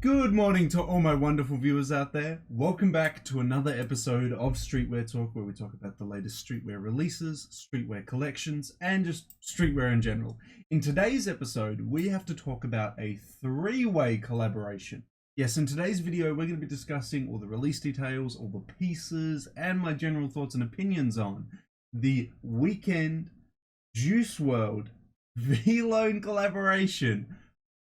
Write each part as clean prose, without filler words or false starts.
Good morning to all my wonderful viewers out there. Welcome back to another episode of Streetwear Talk, where we talk about the latest streetwear releases, streetwear collections, and just streetwear in general. In today's episode, we have to talk about a three-way collaboration. Yes, in today's video, we're going to be discussing all the release details, all the pieces, and my general thoughts and opinions on the Weeknd Juice WRLD VLONE collaboration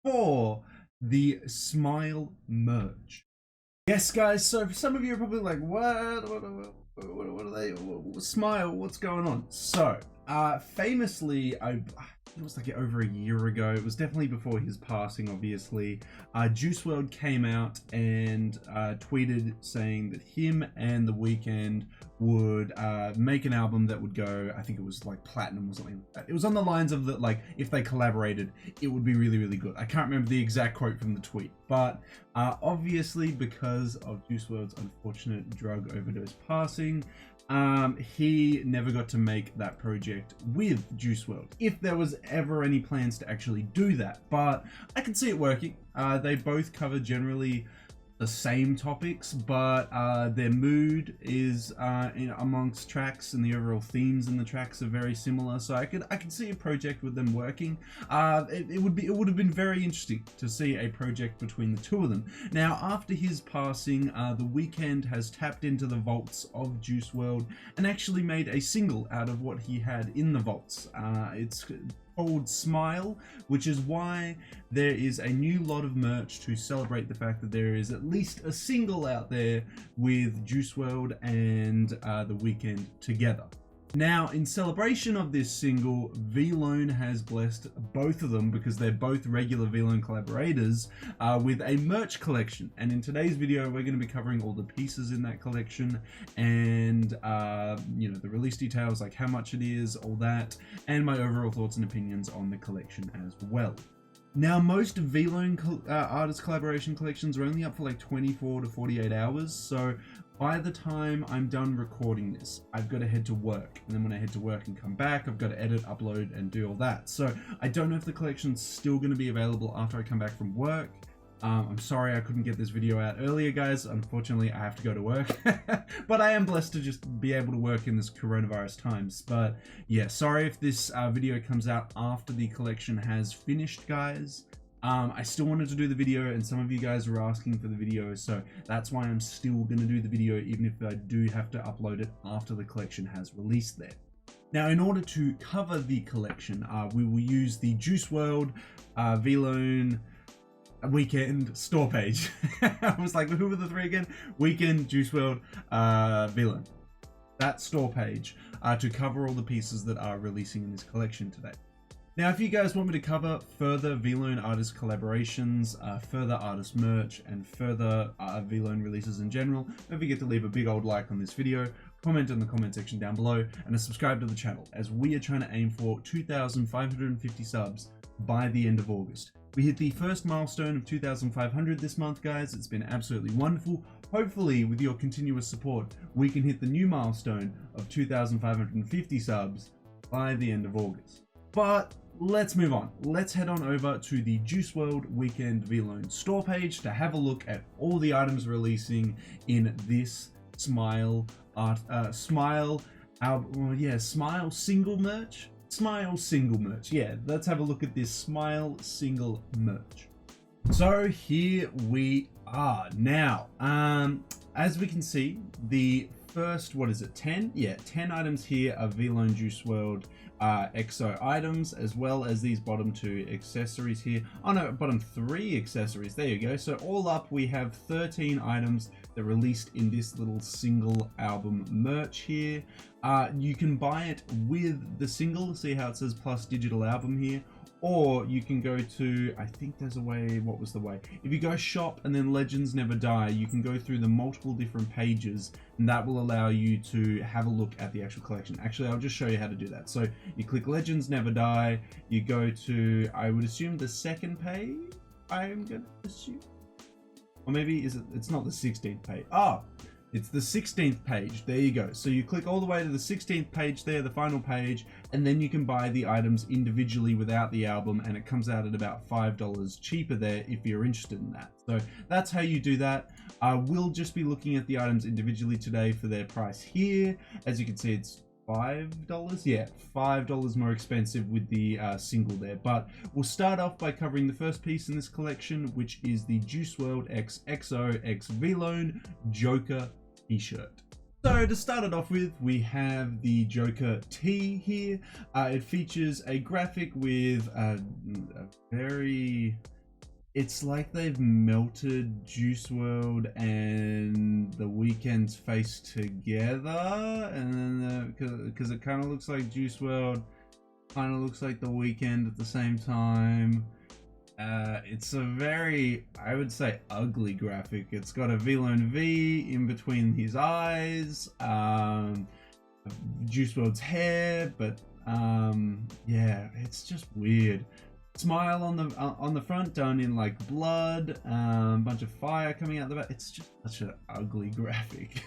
for the Smile merch. Yes, guys, so for some of you are probably like, what are they, Smile, what's going on? So, famously, it was like over a year ago, it was definitely before his passing, obviously, Juice WRLD came out and tweeted saying that him and The Weeknd would make an album that would go, I think it was like platinum or something like that. It was on the lines of that, like, if they collaborated, it would be really, really good. I can't remember the exact quote from the tweet, but obviously because of Juice WRLD's unfortunate drug overdose passing, he never got to make that project with Juice WRLD, if there was ever any plans to actually do that. But I can see it working. They both cover generally the same topics, but their mood is amongst tracks, and the overall themes in the tracks are very similar. So I could see a project with them working. It would have been very interesting to see a project between the two of them. Now, after his passing, The Weeknd has tapped into the vaults of Juice WRLD and actually made a single out of what he had in the vaults. It's called Smile, which is why there is a new lot of merch to celebrate the fact that there is at least a single out there with Juice WRLD and The Weeknd together. Now, in celebration of this single, VLONE has blessed both of them, because they're both regular VLONE collaborators, with a merch collection. And in today's video, we're going to be covering all the pieces in that collection and, the release details, like how much it is, all that, and my overall thoughts and opinions on the collection as well. Now, most VLONE artist collaboration collections are only up for like 24 to 48 hours, so by the time I'm done recording this, I've got to head to work, and then when I head to work and come back, I've got to edit, upload, and do all that. So I don't know if the collection's still going to be available after I come back from work. I'm sorry I couldn't get this video out earlier, guys. Unfortunately, I have to go to work, but I am blessed to just be able to work in this coronavirus times. But yeah, sorry if this video comes out after the collection has finished, guys. I still wanted to do the video, and some of you guys were asking for the video, so that's why I'm still going to do the video, even if I do have to upload it after the collection has released there. Now, in order to cover the collection, we will use the Juice WRLD VLONE Weeknd store page. I was like, who were the three again? Weeknd, Juice WRLD, VLONE. That store page to cover all the pieces that are releasing in this collection today. Now, if you guys want me to cover further VLONE artist collaborations, further artist merch, and further VLONE releases in general, don't forget to leave a big old like on this video, comment in the comment section down below, and subscribe to the channel, as we are trying to aim for 2,550 subs by the end of August. We hit the first milestone of 2,500 this month, guys. It's been absolutely wonderful. Hopefully, with your continuous support, we can hit the new milestone of 2,550 subs by the end of August. But let's move on. Let's head on over to the Juice WRLD Weeknd VLONE store page to have a look at all the items releasing in this Smile single merch. Smile single merch. Yeah, let's have a look at this Smile single merch. So here we are. Now, as we can see, the first, 10? Yeah, 10 items here are VLONE Juice WRLD EXO items, as well as these bottom two accessories here. Oh no, bottom three accessories. There you go. So all up, we have 13 items that released in this little single album merch here. You can buy it with the single, see how it says plus digital album here, or you can go to, I think there's a way, what was the way? If you go shop and then Legends Never Die, you can go through the multiple different pages, and that will allow you to have a look at the actual collection. Actually, I'll just show you how to do that. So you click Legends Never Die, you go to, I would assume, the second page, I'm gonna assume. Or maybe, it's not the 16th page. Oh, It's the 16th page. There you go. So you click all the way to the 16th page there, the final page, and then you can buy the items individually without the album, and it comes out at about $5 cheaper there if you're interested in that. So that's how you do that. We'll just be looking at the items individually today for their price here. As you can see, it's $5. Yeah, $5 more expensive with the single there. But we'll start off by covering the first piece in this collection, which is the Juice WRLD X XO X VLONE Joker t-shirt. So to start it off with, we have the Joker tee here. It features a graphic with a very... It's like they've melted Juice WRLD and the Weeknd's face together, and then because it kind of looks like Juice WRLD, kind of looks like the Weeknd at the same time. It's a very, I would say, ugly graphic. It's got a VLONE V in between his eyes, Juice WRLD's hair, but yeah, it's just weird. Smile on the front done in like blood, bunch of fire coming out the back. It's just such an ugly graphic.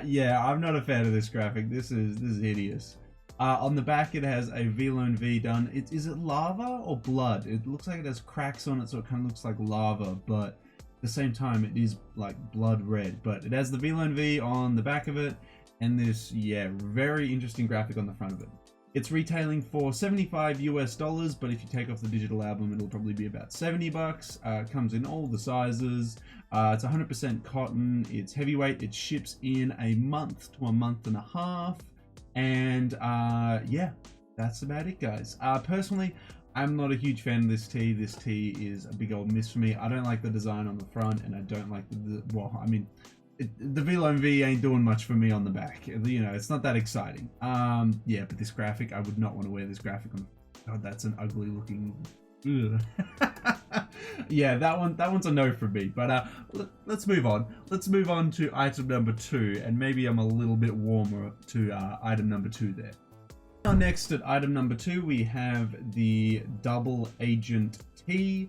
Yeah, I'm not a fan of this graphic. This is hideous. On the back it has a VLONE V done. Is it lava or blood? It looks like it has cracks on it, so it kind of looks like lava, but at the same time it is like blood red. But it has the VLONE V on the back of it, and this, yeah, very interesting graphic on the front of it. It's retailing for $75 US, but if you take off the digital album, it'll probably be about 70 bucks. Comes in all the sizes. It's 100% cotton. It's heavyweight. It ships in a month to a month and a half. And yeah, that's about it, guys. Personally, I'm not a huge fan of this tee. This tee is a big old miss for me. I don't like the design on the front, and I don't like well, I mean, the VLONE V ain't doing much for me on the back. You know, it's not that exciting. Yeah, but this graphic, I would not want to wear this graphic on. God, that's an ugly looking. Yeah, that one's a no for me. But let's move on. Let's move on to item number 2, and maybe I'm a little bit warmer to item number 2 there. Now next at item number 2, we have the Double Agent tee.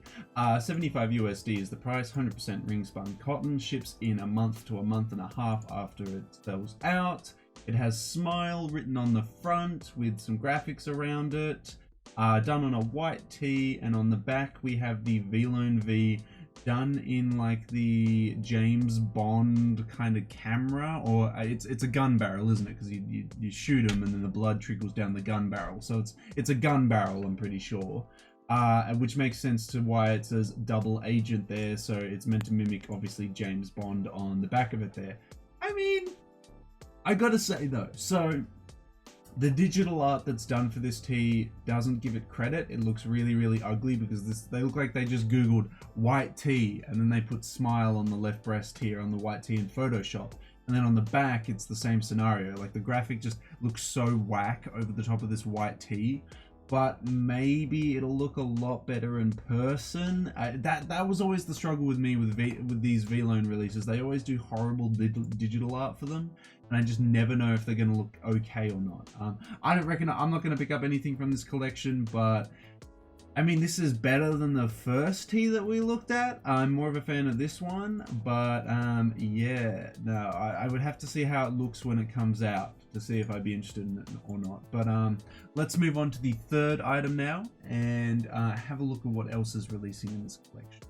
75 USD is the price. 100% ring spun cotton. Ships in a month to a month and a half after it sells out. It has Smile written on the front with some graphics around it. Done on a white tee, and on the back we have the VLONE V done in like the James Bond kind of camera, or it's a gun barrel, isn't it? Because you shoot him and then the blood trickles down the gun barrel. So it's a gun barrel, I'm pretty sure. Which makes sense to why it says Double Agent there. So it's meant to mimic obviously James Bond on the back of it there. I mean, I gotta say though, so the digital art that's done for this tee doesn't give it credit. It looks really, really ugly because they look like they just Googled white tee and then they put Smile on the left breast here on the white tee in Photoshop. And then on the back, it's the same scenario. Like the graphic just looks so whack over the top of this white tee. But maybe it'll look a lot better in person. That was always the struggle with me with these VLONE releases. They always do horrible digital art for them, and I just never know if they're going to look okay or not. I don't reckon I'm not going to pick up anything from this collection, but I mean, this is better than the first tee that we looked at. I'm more of a fan of this one, but yeah, no, I would have to see how it looks when it comes out to see if I'd be interested in it or not. But let's move on to the third item now and have a look at what else is releasing in this collection.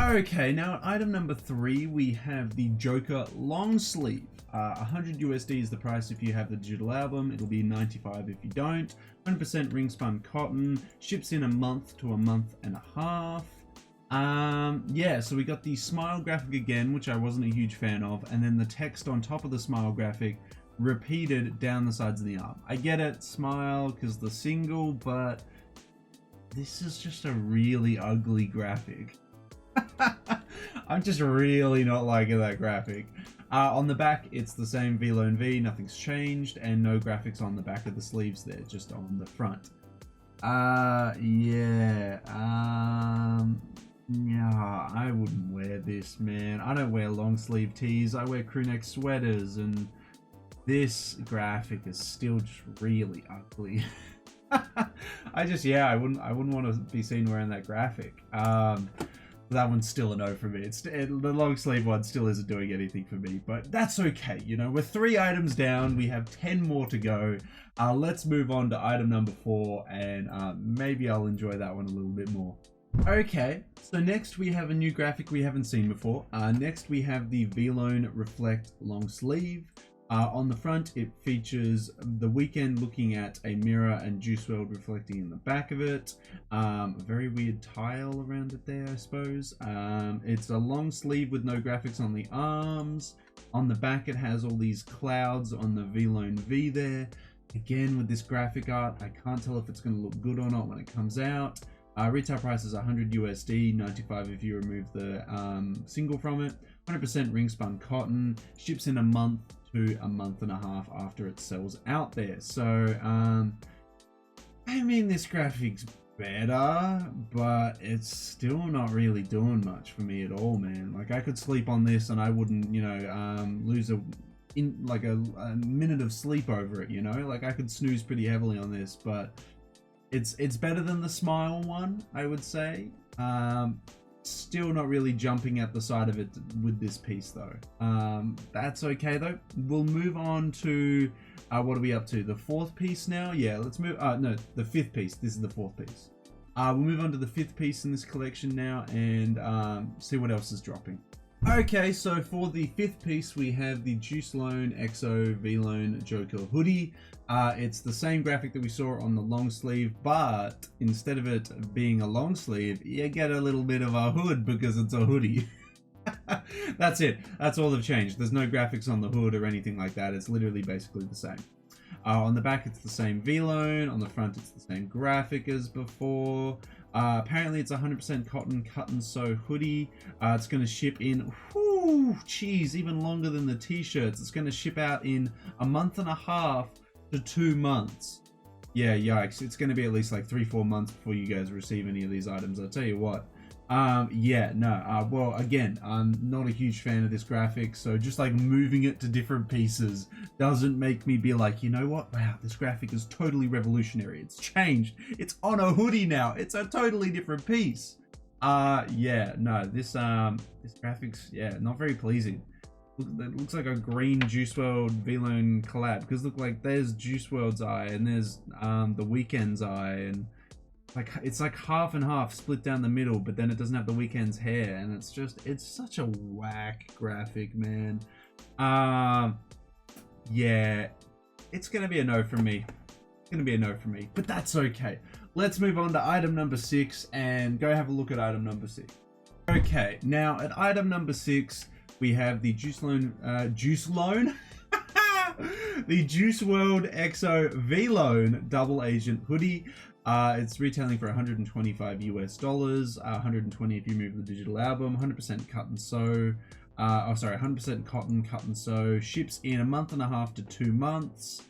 Okay, now at item number 3, we have the Joker long sleeve. 100 USD is the price if you have the digital album. It'll be 95 if you don't. 100% ring spun cotton. Ships in a month to a month and a half. Yeah, so we got the Smile graphic again, which I wasn't a huge fan of, and then the text on top of the Smile graphic repeated down the sides of the arm. I get it, Smile, because the single, but this is just a really ugly graphic. I'm just really not liking that graphic. On the back, it's the same VLONE V, nothing's changed, and no graphics on the back of the sleeves there, just on the front. Yeah, yeah, I wouldn't wear this, man. I don't wear long sleeve tees, I wear crewneck sweaters, and this graphic is still just really ugly. I wouldn't want to be seen wearing that graphic. That one's still a no for me. The long sleeve one still isn't doing anything for me, but that's okay. You know, we're 3 items down. We have 10 more to go. Let's move on to item number 4, and maybe I'll enjoy that one a little bit more. Okay, so next we have a new graphic we haven't seen before. Next we have the VLONE Reflect long sleeve. On the front, it features The Weeknd looking at a mirror and Juice WRLD reflecting in the back of it. A very weird tile around it there, I suppose. It's a long sleeve with no graphics on the arms. On the back, it has all these clouds on the VLONE V there. Again, with this graphic art, I can't tell if it's going to look good or not when it comes out. Retail price is 100 USD, 95 if you remove the single from it. 100% ring spun cotton. Ships in a month to a month and a half after it sells out there. So, I mean, this graphic's better, but it's still not really doing much for me at all, man. Like, I could sleep on this and I wouldn't, you know, lose a minute of sleep over it, you know? Like, I could snooze pretty heavily on this, but it's better than the Smile one, I would say. Still not really jumping at the side of it with this piece though. That's okay though. We'll move on to what are we up to? The 4th piece now? Yeah, let's move. No, the 5th piece. This is the 4th piece. We'll move on to the 5th piece in this collection now and see what else is dropping. Okay, so for the 5th piece, we have the Juice WRLD EXO VLONE Joker hoodie. It's the same graphic that we saw on the long sleeve, but instead of it being a long sleeve, you get a little bit of a hood because it's a hoodie. That's it. That's all they've changed. There's no graphics on the hood or anything like that. It's literally basically the same. On the back, it's the same VLONE. On the front, it's the same graphic as before. Apparently, it's 100% cotton cut and sew hoodie. It's going to ship in, even longer than the t-shirts. It's going to ship out in a month and a half to 2 months. Yeah, yikes. It's going to be at least like 3-4 months before you guys receive any of these items. I'll tell you what. Yeah, no. Well, again, I'm not a huge fan of this graphic, so just like moving it to different pieces doesn't make me be like, you know what? Wow, this graphic is totally revolutionary. It's changed. It's on a hoodie now. It's a totally different piece. Yeah, no. This graphics, yeah, not very pleasing. It looks like a green Juice WRLD VLONE collab, because look, like there's Juice WRLD's eye and there's the Weeknd's eye, and like it's like half and half split down the middle, but then it doesn't have the Weeknd's hair, and it's such a whack graphic, man. Yeah, it's gonna be a no from me. It's gonna be a no from me, but that's okay. Let's move on to item number 6 and go have a look at item number 6. Okay, now at item number 6 we have the Juice WRLD the Juice WRLD EXO VLONE Double Agent hoodie. It's retailing for $125 US, 120 if you move the digital album, 100% cut and sew. 100% cotton, cut and sew. Ships in a month and a half to 2 months.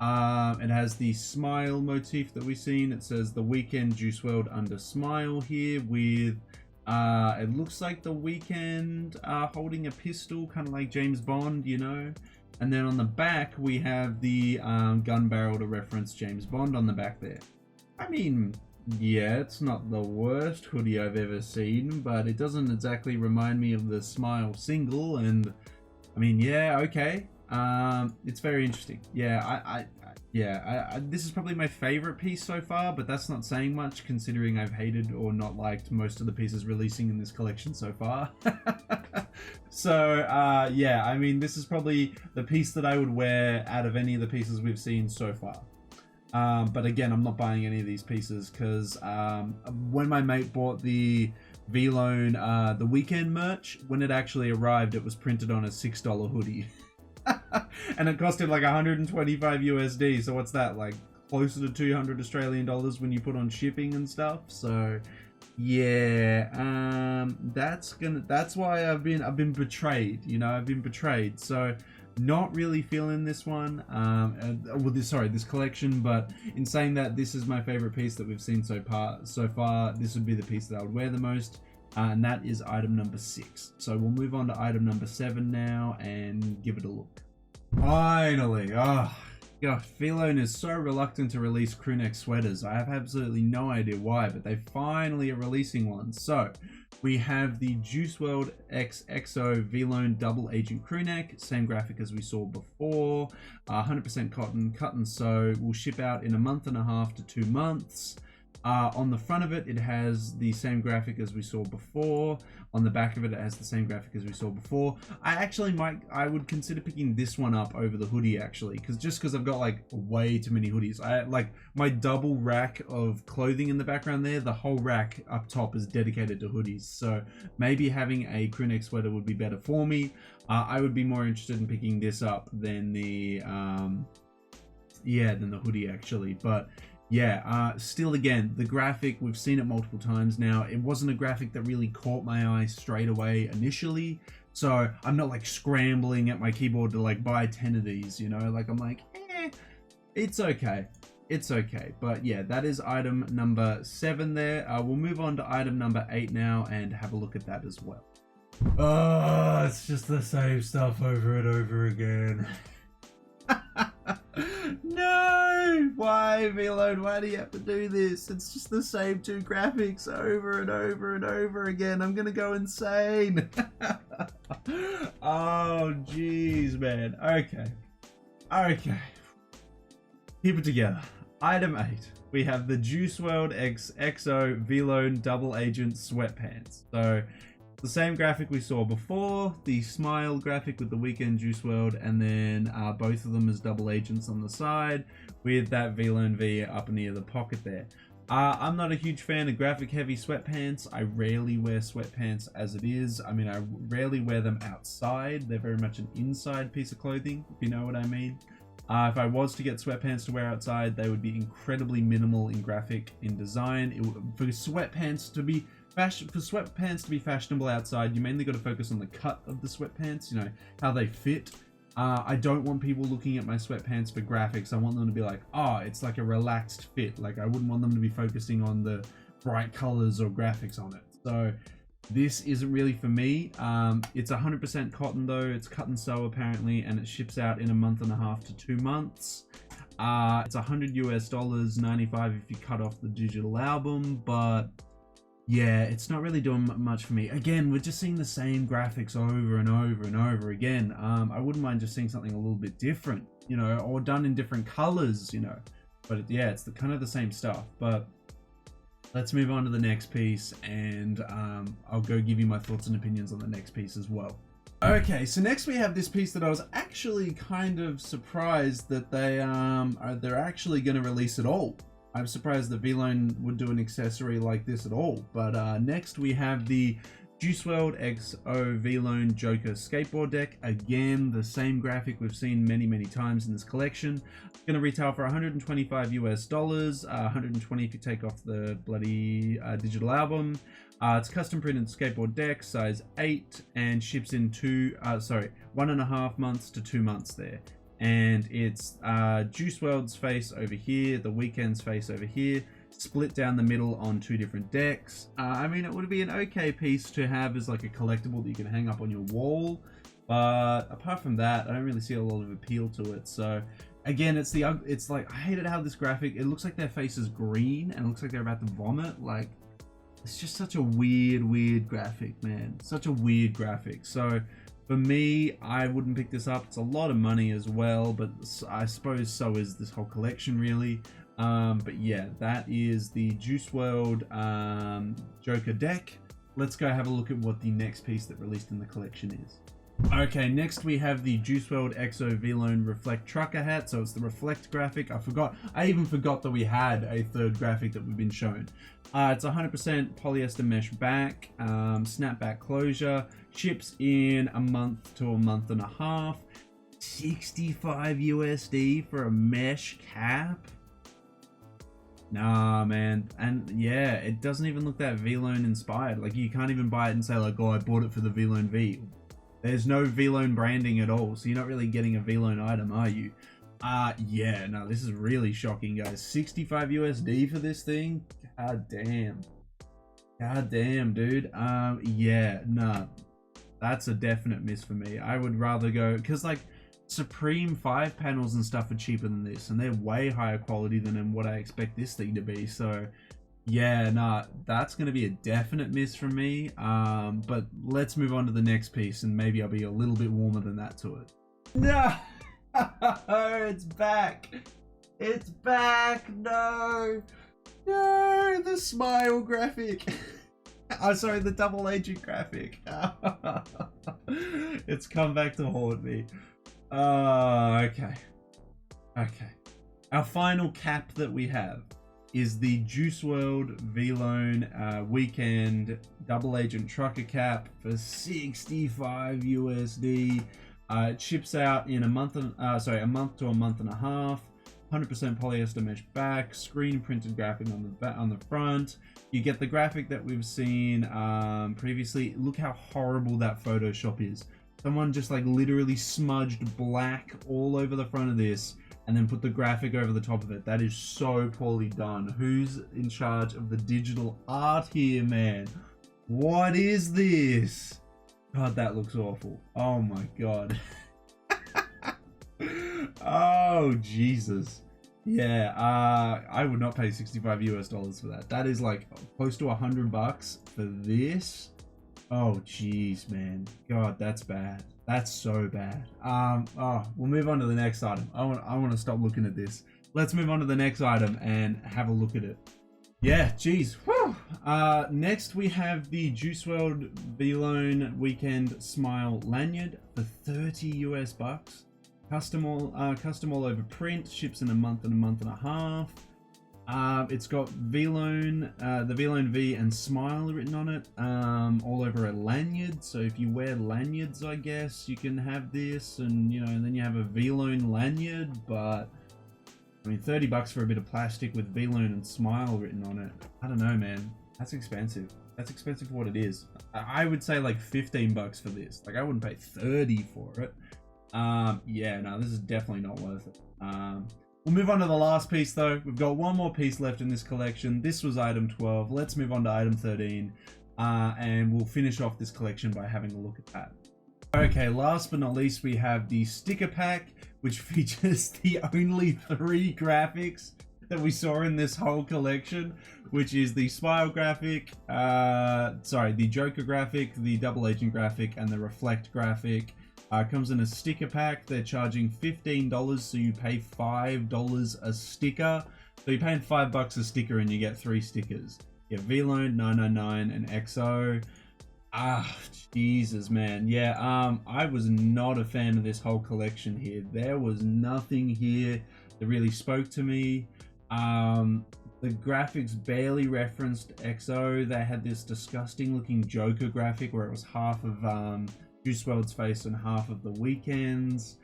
It has the smile motif that we've seen. It says The Weeknd Juice WRLD under smile here with, it looks like The Weeknd holding a pistol, kind of like James Bond, you know. And then on the back, we have the gun barrel to reference James Bond on the back there. I mean, yeah, it's not the worst hoodie I've ever seen, but it doesn't exactly remind me of the Smile single, and I mean, yeah, okay. It's very interesting. Yeah, this is probably my favorite piece so far, but that's not saying much considering I've hated or not liked most of the pieces releasing in this collection so far. So, yeah, I mean, this is probably the piece that I would wear out of any of the pieces we've seen so far. But again, I'm not buying any of these pieces because when my mate bought the VLONE The Weeknd merch, when it actually arrived, it was printed on a $6 hoodie. And it costed like 125 USD. So what's that, like closer to 200 Australian dollars when you put on shipping and stuff? So yeah, that's why I've been betrayed, you know. I've been betrayed. So not really feeling this one, this collection, but in saying that, this is my favorite piece that we've seen so far. This would be the piece that I would wear the most, and that is item number 6. So we'll move on to item number 7 now and give it a look. Finally, Gosh, VLONE is so reluctant to release crewneck sweaters. I have absolutely no idea why, but they finally are releasing one. So we have the Juice WRLD X XO VLONE double agent crewneck, same graphic as we saw before, 100% cotton, cut and sew, will ship out in a month and a half to 2 months. On the front of it, it has the same graphic as we saw before. On the back of it, it has the same graphic as we saw before. I would consider picking this one up over the hoodie actually, because I've got like way too many hoodies. I like my double rack of clothing in the background there. The whole rack up top is dedicated to hoodies. So maybe having a crewneck sweater would be better for me. I would be more interested in picking this up than the hoodie actually, but. Yeah, still again, the graphic, we've seen it multiple times now. It wasn't a graphic that really caught my eye straight away initially. So I'm not like scrambling at my keyboard to like buy 10 of these, you know, like I'm like, it's okay. It's okay. But yeah, that is item number 7 there. We'll move on to item number 8 now and have a look at that as well. Oh, it's just the same stuff over and over again. No! Why, VLONE? Why do you have to do this? It's just the same 2 graphics over and over and over again. I'm gonna go insane. Oh, jeez, man. Okay. Keep it together. Item 8. We have the Juice WRLD X XO VLONE double agent sweatpants. So, the same graphic we saw before, the smile graphic with the Weeknd Juice WRLD, and then both of them as double agents on the side with that VLONE V up near the pocket there. I'm not a huge fan of graphic heavy sweatpants. I rarely wear sweatpants as it is. I mean, I rarely wear them outside. They're very much an inside piece of clothing, if you know what I mean. If I was to get sweatpants to wear outside, they would be incredibly minimal in graphic, in design. For sweatpants to be fashionable outside, you mainly got to focus on the cut of the sweatpants, you know, how they fit. I don't want people looking at my sweatpants for graphics. I want them to be like, oh, it's like a relaxed fit. Like I wouldn't want them to be focusing on the bright colors or graphics on it. So this isn't really for me. It's 100% cotton though. It's cut and sew apparently, and it ships out in a month and a half to 2 months. It's $100 US, 95 if you cut off the digital album, but yeah, it's not really doing much for me. Again, we're just seeing the same graphics over and over and over again. I wouldn't mind just seeing something a little bit different, you know, or done in different colors, you know. But yeah, it's kind of the same stuff. But let's move on to the next piece, and I'll go give you my thoughts and opinions on the next piece as well. Okay, so next we have this piece that I was actually kind of surprised that they're actually going to release at all. I'm surprised that VLONE would do an accessory like this at all. But next we have the Juice WRLD XO VLONE Joker skateboard deck. Again, the same graphic we've seen many times in this collection. It's going to retail for $125 US, 120 if you take off the bloody digital album. It's custom printed skateboard deck, size 8, and ships in 1.5 months to 2 months there. And it's Juice WRLD's face over here, the Weeknd's face over here, split down the middle on 2 different decks. I mean, it would be an okay piece to have as like a collectible that you can hang up on your wall, but apart from that, I don't really see a lot of appeal to it. So again, it's like, I hated how this graphic, it looks like their face is green and it looks like they're about to vomit. Like, it's just such a weird graphic, man. Such a weird graphic. So for me, I wouldn't pick this up. It's a lot of money as well, but I suppose so is this whole collection really. But yeah, that is the Juice WRLD Joker deck. Let's go have a look at what the next piece that released in the collection is. Okay, next we have the Juice WRLD XO VLONE Reflect Trucker hat. So it's the Reflect graphic. I even forgot that we had a third graphic that we've been shown. It's 100% polyester mesh back, snapback closure, ships in a month to a month and a half, 65 USD for a mesh cap. Nah, man. And yeah, it doesn't even look that VLONE inspired. Like, you can't even buy it and say like, oh, I bought it for the VLONE V. There's no VLONE branding at all, so you're not really getting a VLONE item, are you? Yeah, no, this is really shocking, guys. 65 USD for this thing? God damn. God damn, dude. Yeah, nah. That's a definite miss for me. I would rather go, because like, Supreme 5 panels and stuff are cheaper than this, and they're way higher quality than what I expect this thing to be. So yeah, nah, that's gonna be a definite miss from me. But let's move on to the next piece, and maybe I'll be a little bit warmer than that to it. No, it's back. It's back. No, no, the smile graphic. Oh, sorry, the double agent graphic. It's come back to haunt me. Okay. Okay. Our final cap that we have is the Juice WRLD VLONE Weeknd double agent trucker cap for 65 USD. It ships out in a month to a month and a half. 100% polyester mesh back, screen printed graphic on the front. You get the graphic that we've seen previously. Look how horrible that Photoshop is. Someone just like literally smudged black all over the front of this and then put the graphic over the top of it. That is so poorly done. Who's in charge of the digital art here, man? What is this? God, that looks awful. Oh my God. Oh Jesus. Yeah, I would not pay 65 US dollars for that. That is like close to $100 for this. Oh jeez, man. God, that's bad. That's so bad. We'll move on to the next item. I want to stop looking at this. Let's move on to the next item and have a look at it. Yeah, geez. Whew. Next we have the Juice WRLD VLONE Weeknd Smile lanyard for 30 US bucks. Custom all over print, ships in a month and a half. It's got VLONE, the VLONE V and Smile written on it, all over a lanyard. So if you wear lanyards, I guess you can have this, and you know, and then you have a VLONE lanyard. But I mean, 30 bucks for a bit of plastic with VLONE and Smile written on it. I don't know, man. That's expensive. That's expensive for what it is. I would say like 15 bucks for this. Like I wouldn't pay 30 for it. Yeah, no, this is definitely not worth it. We'll move on to the last piece though. We've got one more piece left in this collection. This was item 12. Let's move on to item 13, and we'll finish off this collection by having a look at that. Okay, last but not least, we have the sticker pack, which features the only 3 graphics that we saw in this whole collection, which is the Smile graphic, the Joker graphic, the Double Agent graphic, and the Reflect graphic. Comes in a sticker pack. They're charging $15, so you pay $5 a sticker. So you're paying $5 a sticker and you get 3 stickers. You get VLONE, 999, and XO. Jesus, man. Yeah, I was not a fan of this whole collection here. There was nothing here that really spoke to me. The graphics barely referenced XO. They had this disgusting looking Joker graphic where it was half of Juice WRLD's face and half of the Weeknd's.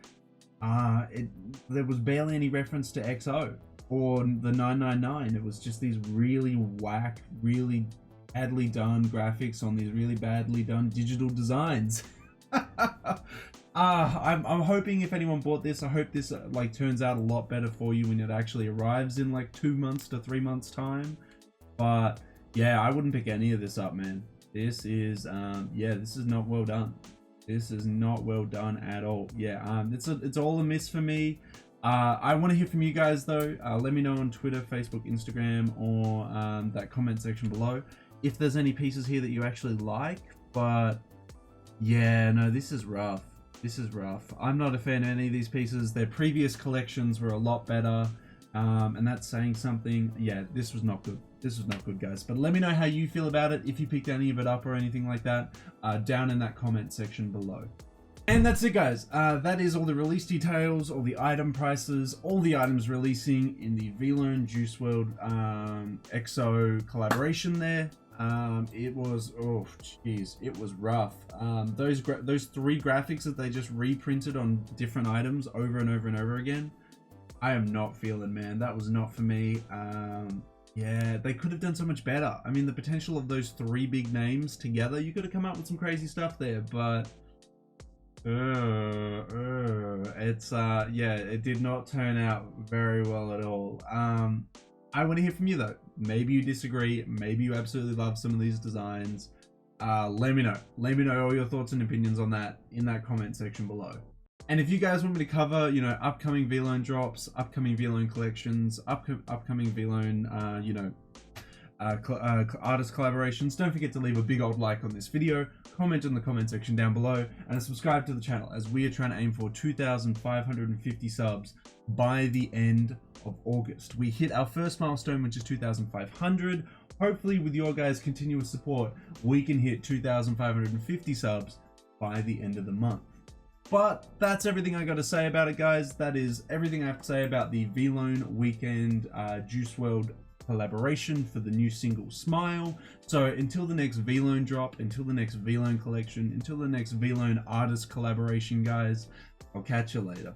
There was barely any reference to XO or the 999. It was just these really whack, really badly done graphics on these really badly done digital designs. I'm hoping if anyone bought this, I hope this like turns out a lot better for you when it actually arrives in like 2 months to 3 months time. But yeah, I wouldn't pick any of this up, man. This is this is not well done. This is not well done at all. Yeah, it's all a miss for me. I want to hear from you guys though. Let me know on Twitter, Facebook, Instagram, or that comment section below if there's any pieces here that you actually like. But yeah, no, this is rough. This is rough. I'm not a fan of any of these pieces. Their previous collections were a lot better, and that's saying something. Yeah, this was not good. This was not good, guys. But let me know how you feel about it, if you picked any of it up or anything like that, down in that comment section below. And that's it, guys. That is all the release details, all the item prices, all the items releasing in the VLONE Juice WRLD XO collaboration there. It was, oh jeez, it was rough. Those 3 graphics that they just reprinted on different items over and over and over again, I am not feeling, man. That was not for me. Yeah, they could have done so much better. I mean, the potential of those 3 big names together, you could have come up with some crazy stuff there, but it's yeah, it did not turn out very well at all. I want to hear from you though. Maybe you disagree, maybe you absolutely love some of these designs. Let me know all your thoughts and opinions on that in that comment section below. And if you guys want me to cover, you know, upcoming VLONE drops, upcoming VLONE collections, upcoming VLONE, artist collaborations, don't forget to leave a big old like on this video, comment in the comment section down below, and subscribe to the channel, as we are trying to aim for 2,550 subs by the end of August. We hit our first milestone, which is 2,500. Hopefully with your guys' continuous support, we can hit 2,550 subs by the end of the month. But that's everything I got to say about it, guys. That is everything I have to say about the VLONE Weeknd Juice WRLD collaboration for the new single Smile. So until the next VLONE drop, until the next VLONE collection, until the next VLONE artist collaboration, guys, I'll catch you later.